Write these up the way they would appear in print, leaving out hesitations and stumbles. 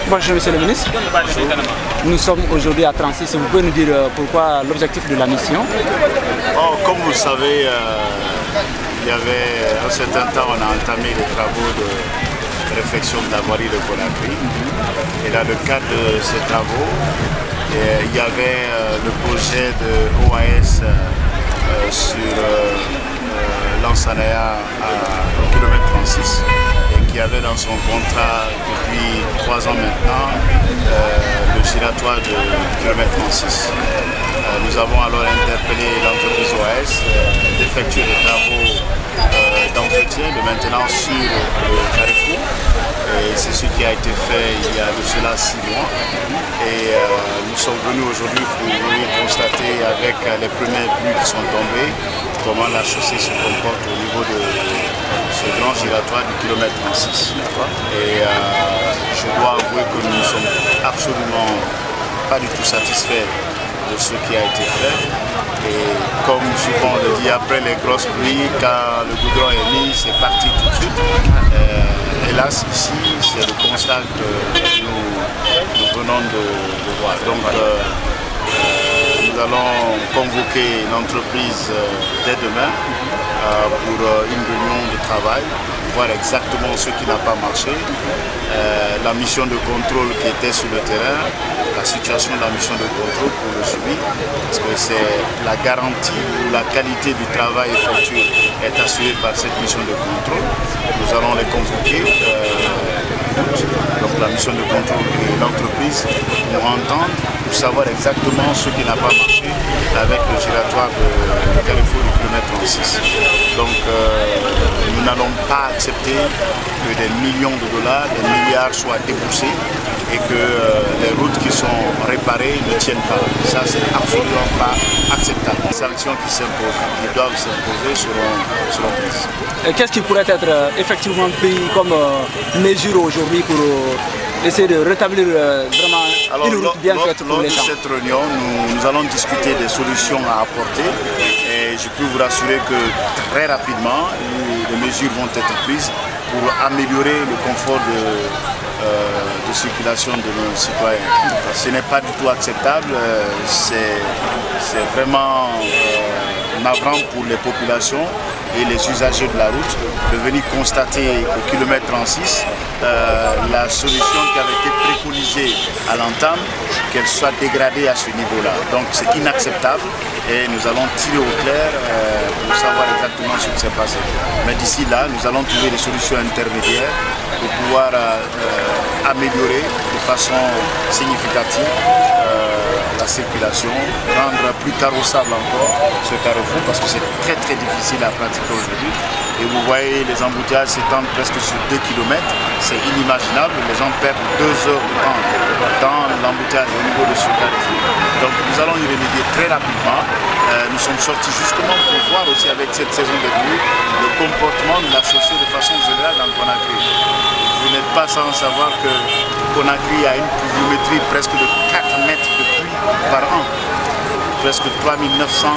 Bonjour Monsieur le ministre. Nous sommes aujourd'hui à 36. Vous pouvez nous dire pourquoi l'objectif de la mission? Comme vous le savez, il y avait un certain temps, on a entamé les travaux de réfection de la voirie de Conakry. Et dans le cadre de ces travaux, il y avait le projet de OAS sur Lansana au kilomètre 36 et qui avait dans son contrat depuis 3 ans maintenant le giratoire de kilomètre 36. Nous avons alors interpellé l'entreprise OAS d'effectuer des travaux d'entretien, de maintenance sur le carrefour. Et c'est ce qui a été fait il y a de cela 6 mois. Et nous sommes venus aujourd'hui pour venir constater avec les premières pluies qui sont tombées comment la chaussée se comporte au niveau de ce grand giratoire du kilomètre 36. Et je dois avouer que nous ne sommes absolument pas du tout satisfaits de ce qui a été fait. Et comme souvent on le dit, après les grosses pluies, quand le goudron est mis, c'est parti tout de suite. Hélas, ici, c'est le constat que nous venons de voir. Donc, nous allons convoquer l'entreprise dès demain pour une réunion de travail, voir exactement ce qui n'a pas marché, la mission de contrôle qui était sur le terrain, la situation de la mission de contrôle pour le suivi, parce que c'est la garantie ou la qualité du travail effectué est assurée par cette mission de contrôle. Nous allons les convoquer, donc la mission de contrôle et l'entreprise, pour entendre, pour savoir exactement ce qui n'a pas marché avec le giratoire de carrefour du kilomètre 36. Donc nous n'allons pas accepter que des millions de dollars, des milliards soient déboursés et que les routes qui sont réparées ne tiennent pas. Ça, c'est absolument pas acceptable. Les sanctions qui s'imposent, qui doivent s'imposer seront prises. Qu'est-ce qui pourrait être effectivement pris comme mesure aujourd'hui pour essayer de rétablir vraiment une route bien faite pour les gens? Lors de cette réunion, nous allons discuter des solutions à apporter et je peux vous rassurer que très rapidement, les mesures vont être prises pour améliorer le confort de circulation de nos citoyens. Ce n'est pas du tout acceptable, c'est vraiment navrant pour les populations et les usagers de la route de venir constater au kilomètre 36 la solution qui avait été préconisée à l'entame, qu'elle soit dégradée à ce niveau-là. Donc c'est inacceptable et nous allons tirer au clair pour savoir exactement ce qui s'est passé. Mais d'ici là, nous allons trouver des solutions intermédiaires pour pouvoir améliorer de façon significative la circulation, rendre plus carrossable encore ce carrefour parce que c'est très difficile à pratiquer aujourd'hui. Et vous voyez les embouteillages s'étendent presque sur 2 km, c'est inimaginable, les gens perdent 2 heures de temps dans l'embouteillage au niveau de ce carrefour. Donc nous allons y remédier très rapidement. Nous sommes sortis justement pour voir aussi avec cette saison de pluie le comportement de la chaussée de façon générale dans Conakry. Vous n'êtes pas sans savoir que Conakry a une pluviométrie presque de 4 mètres de pluie par an. Presque 3900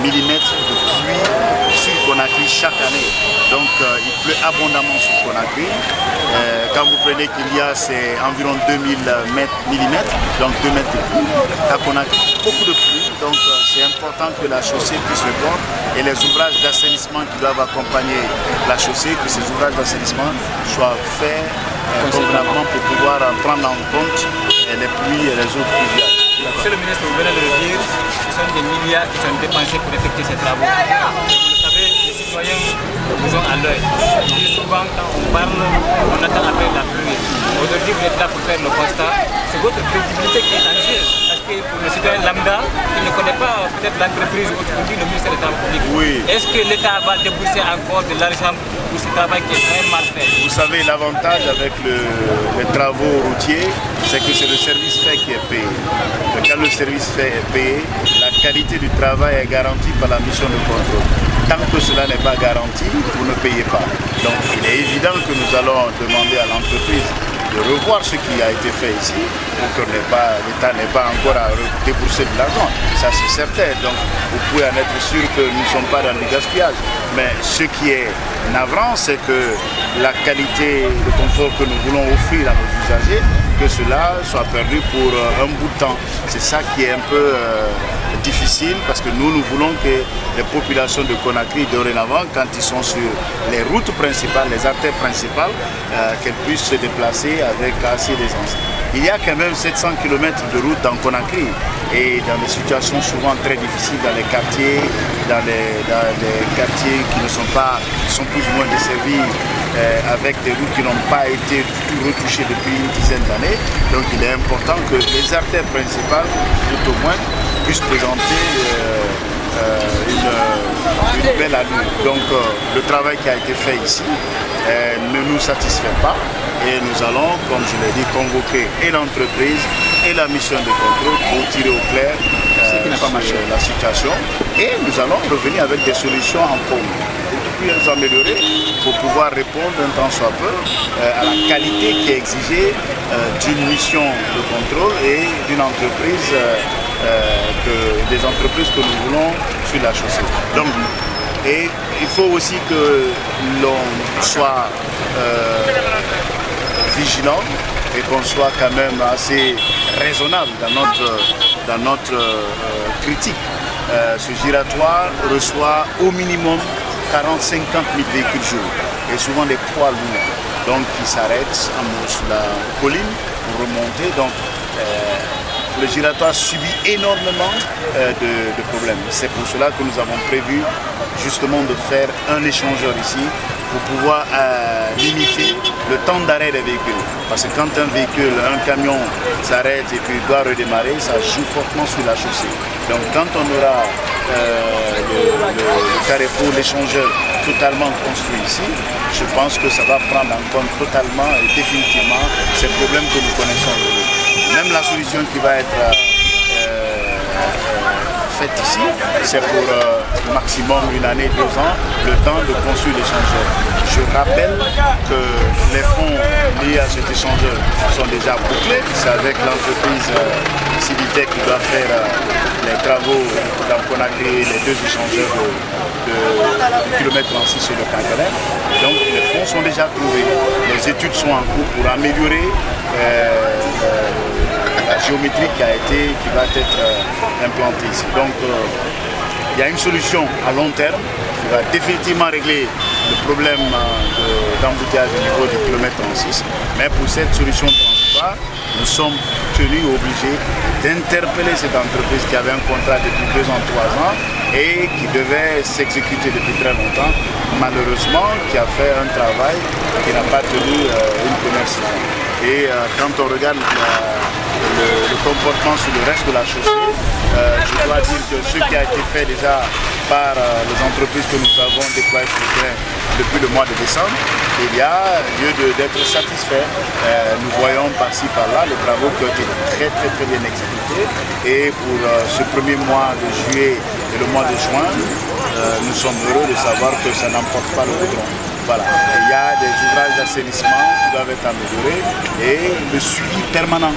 mm de pluie sur Conakry chaque année. Donc il pleut abondamment sur Conakry. Quand vous prenez qu'il y a c'est environ 2000 mm, donc 2 mètres de pluie. À Conakry, beaucoup de pluie, donc c'est important que la chaussée puisse répondre et les ouvrages d'assainissement qui doivent accompagner la chaussée, que ces ouvrages d'assainissement soient faits convenablement pour pouvoir prendre en compte les pluies et les eaux pluviales. Monsieur le ministre, vous venez de le dire, ce sont des milliards qui sont dépensés pour effectuer ces travaux. Vous le savez, les citoyens vous ont à l'œil. Souvent, quand on parle, on attend après la pluie. Aujourd'hui, vous êtes là pour faire le constat. C'est votre crédibilité qui est en jeu. Parce que pour le citoyen lambda, qui ne connaît pas peut-être l'entreprise ou aujourd'hui le ministère des Travaux publics, est-ce que l'État va débourser encore de l'argent pour ce travail qui est très mal fait? Vous savez, l'avantage avec les travaux routiers, c'est que c'est le service fait qui est payé. Et quand le service fait est payé, la qualité du travail est garantie par la mission de contrôle. Tant que cela n'est pas garanti, vous ne payez pas. Donc il est évident que nous allons demander à l'entreprise de revoir ce qui a été fait ici, pour que l'État n'ait pas encore à débourser de l'argent. Ça c'est certain. Donc vous pouvez en être sûr que nous ne sommes pas dans le gaspillage. Mais ce qui est navrant, c'est que la qualité de confort que nous voulons offrir à nos usagers que cela soit perdu pour un bout de temps. C'est ça qui est un peu difficile parce que nous voulons que les populations de Conakry dorénavant, quand ils sont sur les routes principales, les artères principales, qu'elles puissent se déplacer avec assez d'aisance. Il y a quand même 700 km de route dans Conakry et dans des situations souvent très difficiles dans les quartiers, qui ne sont pas, qui sont plus ou moins desservis avec des routes qui n'ont pas été du tout retouchées depuis une dizaine d'années. Donc il est important que les artères principales, tout au moins, puissent présenter une belle allure. Donc le travail qui a été fait ici ne nous satisfait pas et nous allons, comme je l'ai dit, convoquer et l'entreprise et la mission de contrôle pour tirer au clair la situation et nous allons revenir avec des solutions encore plus améliorées pour pouvoir répondre un tant soit peu à la qualité qui est exigée d'une mission de contrôle et d'une entreprise des entreprises que nous voulons sur la chaussée. Donc, et il faut aussi que l'on soit vigilant et qu'on soit quand même assez raisonnable dans notre critique. Ce giratoire reçoit au minimum 40-50 000 véhicules jour et souvent des poids lourds. Donc ils s'arrêtent en haut sur la colline pour remonter. Donc le giratoire subit énormément de problèmes. C'est pour cela que nous avons prévu justement de faire un échangeur ici pour pouvoir limiter le temps d'arrêt des véhicules. Parce que quand un véhicule, un camion s'arrête et puis doit redémarrer, ça joue fortement sur la chaussée. Donc quand on aura le carrefour, l'échangeur totalement construit ici, je pense que ça va prendre en compte totalement et définitivement ces problèmes que nous connaissons. Même la solution qui va être faite ici, c'est pour maximum 1 année, 2 ans, le temps de construire l'échangeur. Je rappelle que les fonds liés à cet échangeur sont déjà bouclés. C'est avec l'entreprise Civiltech qui doit faire les travaux dans Conakry, les 2 échangeurs de kilomètre 36 sur le Cangalin. Donc les fonds sont déjà trouvés. Les études sont en cours pour améliorer la géométrie qui va être implantée ici. Donc il y a une solution à long terme qui va définitivement régler le problème d'embouteillage au niveau du kilomètre 36. Mais pour cette solution transitoire, nous sommes tenus, obligés d'interpeller cette entreprise qui avait un contrat depuis 2 ans, 3 ans et qui devait s'exécuter depuis très longtemps, malheureusement qui a fait un travail qui n'a pas tenu une première saison. Et quand on regarde le comportement sur le reste de la chaussée, je dois dire que ce qui a été fait déjà par les entreprises que nous avons déployées sur le terrain depuis le mois de décembre, il y a lieu d'être satisfait. Nous voyons par-ci par-là les travaux qui ont été très bien exécutés et pour ce premier mois de juillet et le mois de juin, nous sommes heureux de savoir que ça n'emporte pas le goudron. Voilà. Il y a des ouvrages d'assainissement qui doivent être améliorés et le suivi permanent.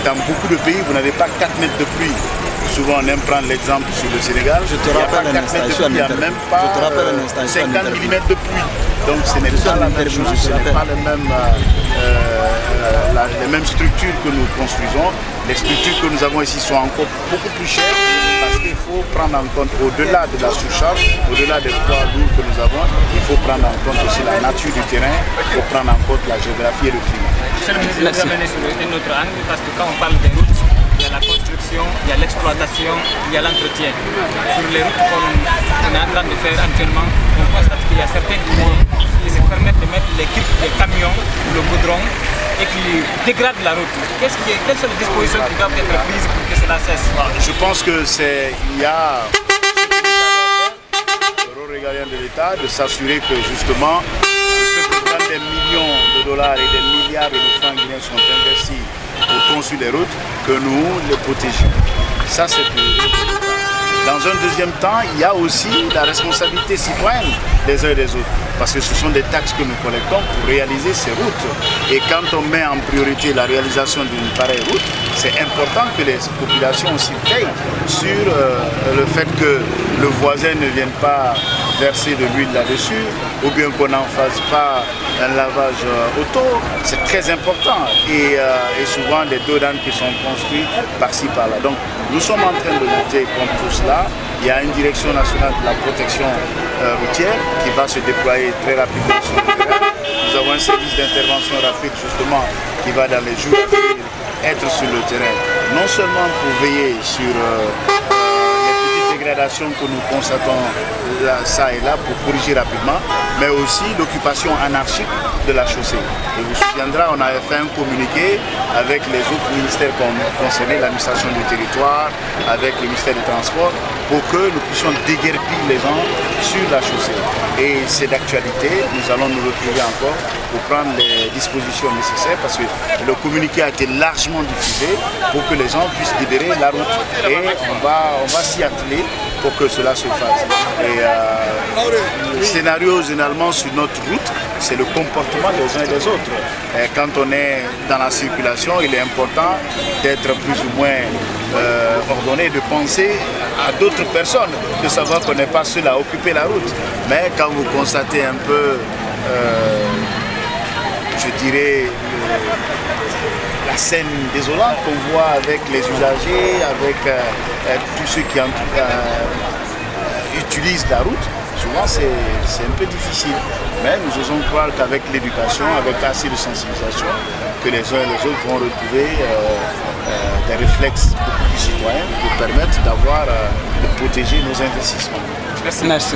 Dans beaucoup de pays, vous n'avez pas 4 mètres de pluie. Souvent, on aime prendre l'exemple sur le Sénégal. Je te rappelle un instant, il n'y a même pas 50 mm de pluie. Donc ce n'est pas la même chose, ce n'est pas les mêmes structures que nous construisons. Les structures que nous avons ici sont encore beaucoup plus chères parce qu'il faut prendre en compte, au-delà de la surcharge, au-delà des poids lourds que nous avons, il faut prendre en compte aussi la nature du terrain, il faut prendre en compte la géographie et le climat. Monsieur le ministre, je vais amener sur un autre angle parce que quand on parle des routes, il y a la construction, il y a l'exploitation, il y a l'entretien. Sur les routes qu'on est en train de faire actuellement, on constate qu'il y a certains points qui se permettent de mettre les camions, le goudron et qui dégradent la route. Quelles sont les dispositions qui doivent être prises pour que cela cesse? Je pense que il y a le rôle régalien de l'État de s'assurer que justement, quand des millions de dollars et des milliards de francs guinéens sont investis pour construire les routes, que nous les protégions. Ça, c'est pour l'État. Dans un deuxième temps, il y a aussi la responsabilité citoyenne des uns et des autres. parce que ce sont des taxes que nous collectons pour réaliser ces routes. Et quand on met en priorité la réalisation d'une pareille route, c'est important que les populations aussi veillent sur le fait que le voisin ne vienne pas verser de l'huile là-dessus, ou bien qu'on n'en fasse pas un lavage auto. C'est très important. Et souvent des dodanes qui sont construits par-ci par-là. Donc nous sommes en train de lutter contre tout cela. Il y a une direction nationale de la protection routière qui va se déployer très rapidement sur le terrain. Nous avons un service d'intervention rapide justement qui va dans les jours à venir être sur le terrain, non seulement pour veiller sur les petites dégradations que nous constatons là, ça et là pour corriger rapidement, mais aussi l'occupation anarchique de la chaussée. Et vous vous souviendrez, on avait fait un communiqué avec les autres ministères concernés, l'administration du territoire, avec le ministère des Transports, pour que nous puissions déguerpir les gens sur la chaussée. Et c'est d'actualité, nous allons nous retrouver encore pour prendre les dispositions nécessaires parce que le communiqué a été largement diffusé pour que les gens puissent libérer la route. Et on va s'y atteler pour que cela se fasse. Et le scénario généralement sur notre route, c'est le comportement des uns et des autres. Et quand on est dans la circulation, il est important d'être plus ou moins ordonné, de penser à d'autres personnes, de savoir qu'on n'est pas seul à occuper la route. Mais quand vous constatez un peu, je dirais, la scène désolante qu'on voit avec les usagers, avec tous ceux qui utilisent la route, souvent c'est un peu difficile. Mais nous osons croire qu'avec l'éducation, avec assez de sensibilisation, que les uns et les autres vont retrouver des réflexes beaucoup plus citoyens pour permettre de protéger nos investissements. Merci.